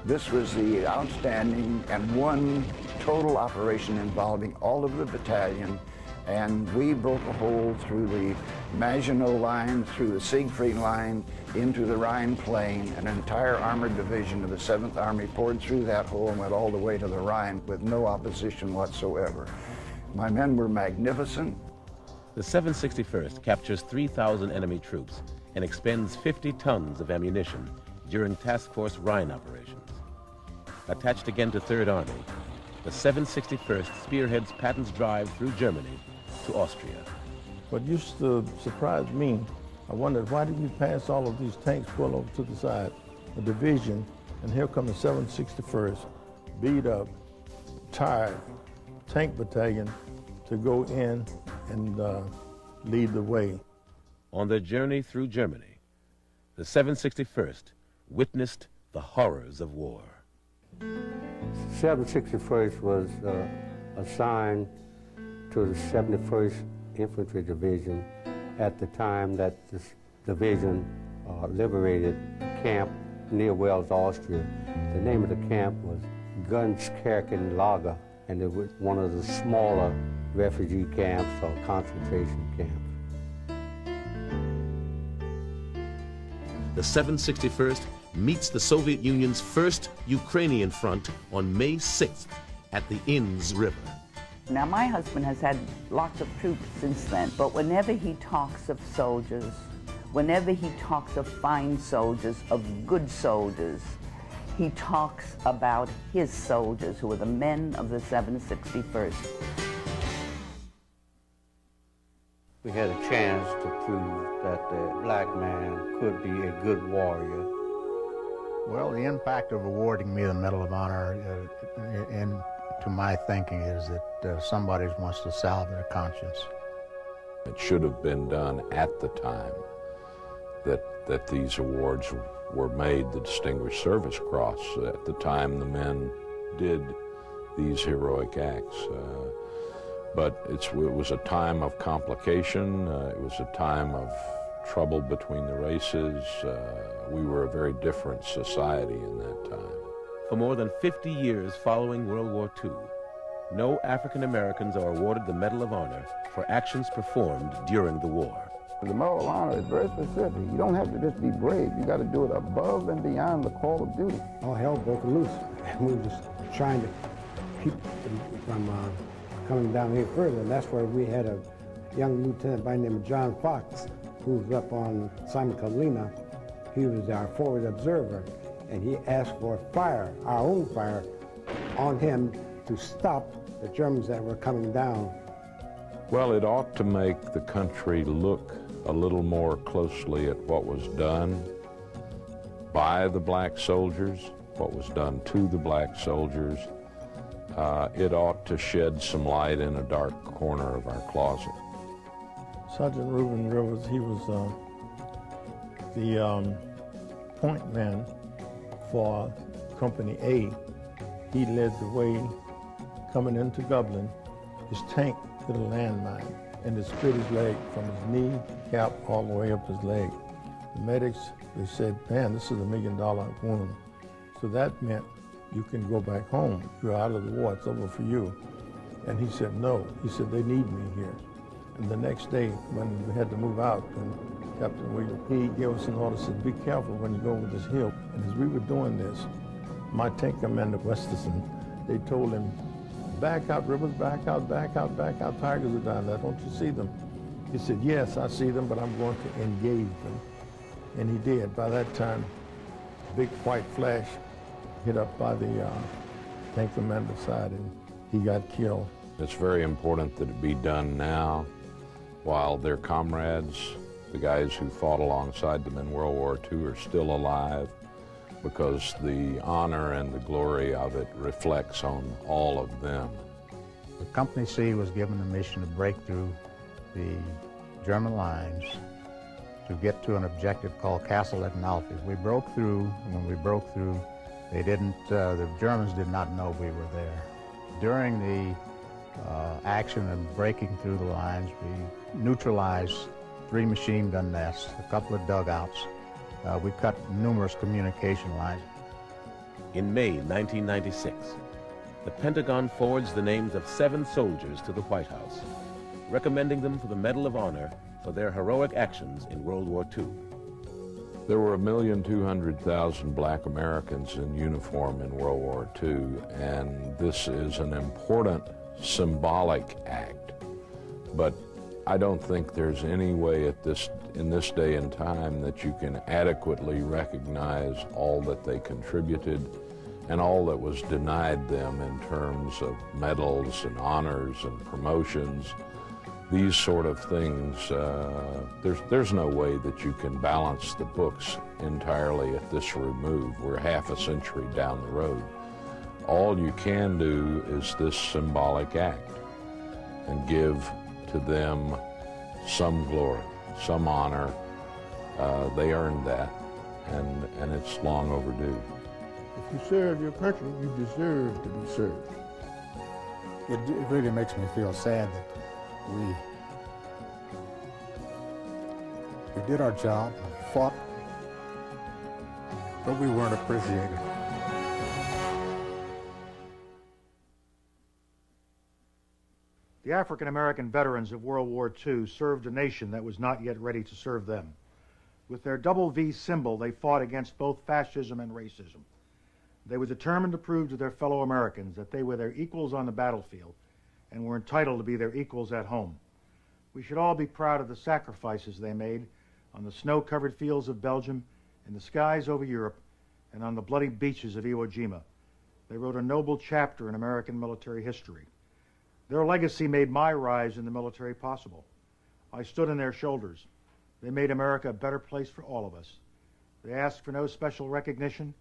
This was the outstanding and one total operation involving all of the battalion, and we broke a hole through the Maginot Line, through the Siegfried Line, into the Rhine Plain. An entire armored division of the 7th Army poured through that hole and went all the way to the Rhine with no opposition whatsoever. My men were magnificent. The 761st captures 3,000 enemy troops and expends 50 tons of ammunition during Task Force Rhine operations. Attached again to 3rd Army, the 761st spearheads Patton's drive through Germany to Austria. What used to surprise me, I wondered, why did we pass all of these tanks pull over to the side, a division, and here come the 761st, beat up, tired, tank battalion to go in and lead the way. On their journey through Germany, the 761st witnessed the horrors of war. 761st was assigned to the 71st Infantry Division at the time that this division liberated a camp near Wels, Austria. The name of the camp was Gunskirchenlager, and it was one of the smaller refugee camps or concentration camps. The 761st meets the Soviet Union's first Ukrainian front on May 6th at the Inns River. Now, my husband has had lots of troops since then, but whenever he talks of soldiers, whenever he talks of fine soldiers, of good soldiers, he talks about his soldiers, who are the men of the 761st. We had a chance to prove that the black man could be a good warrior. Well, the impact of awarding me the Medal of Honor, to my thinking, is that somebody wants to salve their conscience. It should have been done at the time that these awards were made, the Distinguished Service Cross, at the time the men did these heroic acts. But it was a time of complication. It was a time of trouble between the races. We were a very different society in that time. For more than 50 years following World War II, no African Americans are awarded the Medal of Honor for actions performed during the war. The Medal of Honor is very specific. You don't have to just be brave. You got to do it above and beyond the call of duty. All hell broke loose, and we were just trying to keep them from coming down here further. And that's where we had a young lieutenant by the name of John Fox, who was up on Simon Catalina. He was our forward observer, and he asked for fire, our own fire, on him to stop the Germans that were coming down. Well, it ought to make the country look a little more closely at what was done by the black soldiers, what was done to the black soldiers. It ought to shed some light in a dark corner of our closet. Sergeant Reuben Rivers, he was the point man for Company A. He led the way coming into Dublin. His tank hit a landmine and it split his leg from his knee cap all the way up his leg. The medics, they said, man, this is $1 million wound. So that meant you can go back home. You're out of the war, it's over for you. And he said, no. He said, they need me here. And the next day, when we had to move out, and Captain William, he gave us an order, said, be careful when you go over this hill. And as we were doing this, my tank commander, Westerson, they told him, back out, Rivers, back out, back out, back out. Tigers are down there, don't you see them? He said, yes, I see them, but I'm going to engage them. And he did. By that time, big white flash hit up by the tank commander's side, and he got killed. It's very important that it be done now while their comrades, the guys who fought alongside them in World War II, are still alive, because the honor and the glory of it reflects on all of them. The Company C was given the mission to break through the German lines to get to an objective called Castle at Nalfie. We broke through, and when we broke through, they didn't, the Germans did not know we were there. During the action of breaking through the lines, we neutralized 3 machine gun nests, a couple of dugouts. We cut numerous communication lines. In May 1996, the Pentagon forwards the names of 7 soldiers to the White House, recommending them for the Medal of Honor for their heroic actions in World War II. There were 1,200,000 black Americans in uniform in World War II, and this is an important symbolic act. But I don't think there's any way in this day and time that you can adequately recognize all that they contributed and all that was denied them in terms of medals and honors and promotions. These sort of things, there's no way that you can balance the books entirely at this remove. We're half a century down the road. All you can do is this symbolic act and give to them some glory, some honor. They earned that, and it's long overdue. If you serve your country, you deserve to be served. It really makes me feel sad that we did our job, we fought, but we weren't appreciated. The African American veterans of World War II served a nation that was not yet ready to serve them. With their double V symbol, they fought against both fascism and racism. They were determined to prove to their fellow Americans that they were their equals on the battlefield and were entitled to be their equals at home. We should all be proud of the sacrifices they made on the snow-covered fields of Belgium, in the skies over Europe, and on the bloody beaches of Iwo Jima. They wrote a noble chapter in American military history. Their legacy made my rise in the military possible. I stood on their shoulders. They made America a better place for all of us. They asked for no special recognition.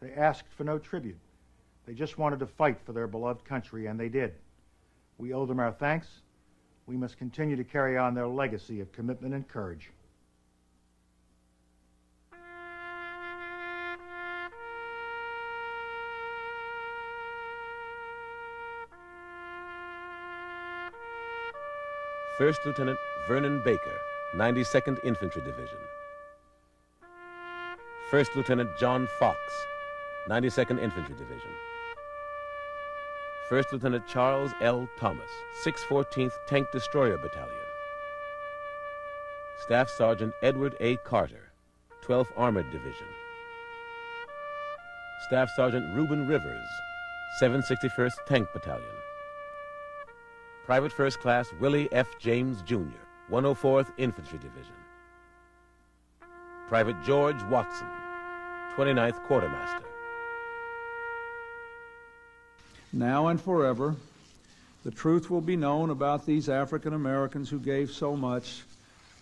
They asked for no tribute. They just wanted to fight for their beloved country, and they did. We owe them our thanks. We must continue to carry on their legacy of commitment and courage. First Lieutenant Vernon Baker, 92nd Infantry Division. First Lieutenant John Fox, 92nd Infantry Division. First Lieutenant Charles L. Thomas, 614th Tank Destroyer Battalion. Staff Sergeant Edward A. Carter, 12th Armored Division. Staff Sergeant Reuben Rivers, 761st Tank Battalion. Private First Class Willie F. James, Jr., 104th Infantry Division. Private George Watson, 29th Quartermaster. Now and forever, the truth will be known about these African Americans who gave so much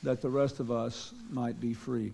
that the rest of us might be free.